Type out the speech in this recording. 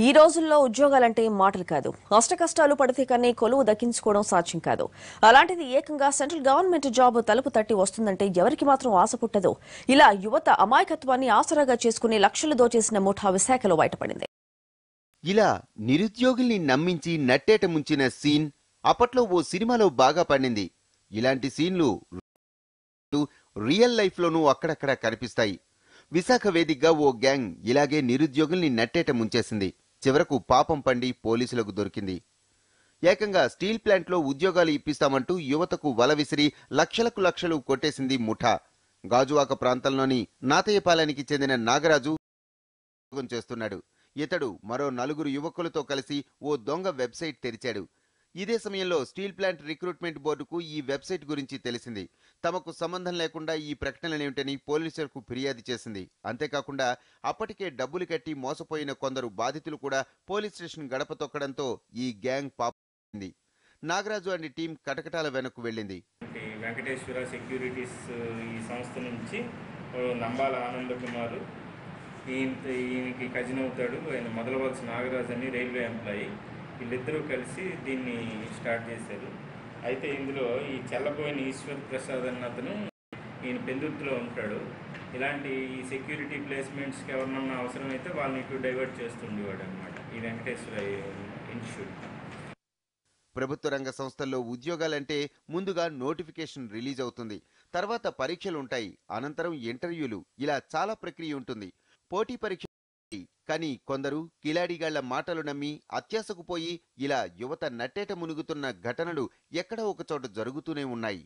ఈ రోజుల్లో ఉద్యోగాలంటే మాటలు కాదు, కష్టాలు పడితే కానీ కొలువు దక్కించుకోవడం సాధ్యం కాదు. అలాంటిది ఏకంగా సెంట్రల్ గవర్నమెంట్ జాబ్ తలుపు తట్టి వస్తుందంటే ఎవరికి మాత్రం ఆశ పుట్టదు. ఇలా యువత అమాయకత్వాన్ని ఆసరాగా చేసుకుని లక్షలు దోచేసిన ముఠా విశాఖలో బయటపడింది. ఇలా నిరుద్యోగుల్ని నమ్మించి నట్టేట ముంచిన సీన్ అప్పట్లో ఓ సినిమాలో బాగా పండింది. ఇలాంటి సీన్లు రియల్ లైఫ్లోనూ అక్కడక్కడ కనిపిస్తాయి. విశాఖ వేదికగా ఓ గ్యాంగ్ ఇలాగే నిరుద్యోగుల్ని నట్టేట ముంచేసింది. చివరకు పాపం పండి పోలీసులకు దొరికింది. ఏకంగా స్టీల్ ప్లాంట్లో ఉద్యోగాలు ఇప్పిస్తామంటూ యువతకు వల విసిరి లక్షలకు లక్షలు కొట్టేసింది ముఠా. గాజువాక ప్రాంతంలోని నాతయ్యపాలెనికి చెందిన నాగరాజు ఉద్యోగం చేస్తున్నాడు. ఇతడు మరో 4 యువకులతో కలిసి ఓ దొంగ వెబ్సైట్ తెరిచాడు. ఇదే సమయంలో స్టీల్ ప్లాంట్ రిక్రూట్మెంట్ బోర్డుకు ఈ వెబ్సైట్ గురించి తెలిసింది. తమకు సంబంధం లేకుండా ఈ ప్రకటనలేమిటని పోలీసులకు ఫిర్యాదు చేసింది. అంతేకాకుండా అప్పటికే డబ్బులు కట్టి మోసపోయిన కొందరు బాధితులు కూడా పోలీస్ స్టేషన్ గడప తొక్కడంతో ఈ గ్యాంగ్ పాపింది. నాగరాజు అండ్ టీం కటకటాల వెనక్కు వెళ్ళింది. వెంకటేశ్వర సెక్యూరిటీస్ ఈ సంస్థ నుంచి నంబాల ఆనంద కుమార్, ఈయనకి కజిన్ అవుతాడు. ఆయన మొదలవలసి నాగరాజు అని రైల్వే ఎంప్లాయీ. వీళ్ళిద్దరూ కలిసి దీన్ని స్టార్ట్ చేశారు. అయితే ఇందులో ఈ చెల్లబోయిన ఈశ్వర్ ప్రసాద్ అన్న అతను ఈయన పెందుర్తిలో ఉంటాడు. ఇలాంటి ఈ సెక్యూరిటీ ప్లేస్మెంట్స్కి ఎవరినన్నా అవసరమైతే వాళ్ళని ఇటు డైవర్ట్ చేస్తుండేవాడు అనమాట ఈ వెంకటేశ్వర ఇన్స్టిట్యూట్. ప్రభుత్వ రంగ సంస్థల్లో ఉద్యోగాలంటే ముందుగా నోటిఫికేషన్ రిలీజ్ అవుతుంది, తర్వాత పరీక్షలు ఉంటాయి, అనంతరం ఇంటర్వ్యూలు, ఇలా చాలా ప్రక్రియ ఉంటుంది. పోటీ పరీక్ష. కానీ కొందరు కిలాడిగాళ్ల మాటలు నమ్మి అత్యాశకు పోయి ఇలా యువత నట్టేట మునుగుతున్న ఘటనలు ఎక్కడో ఒకచోట జరుగుతూనే ఉన్నాయి.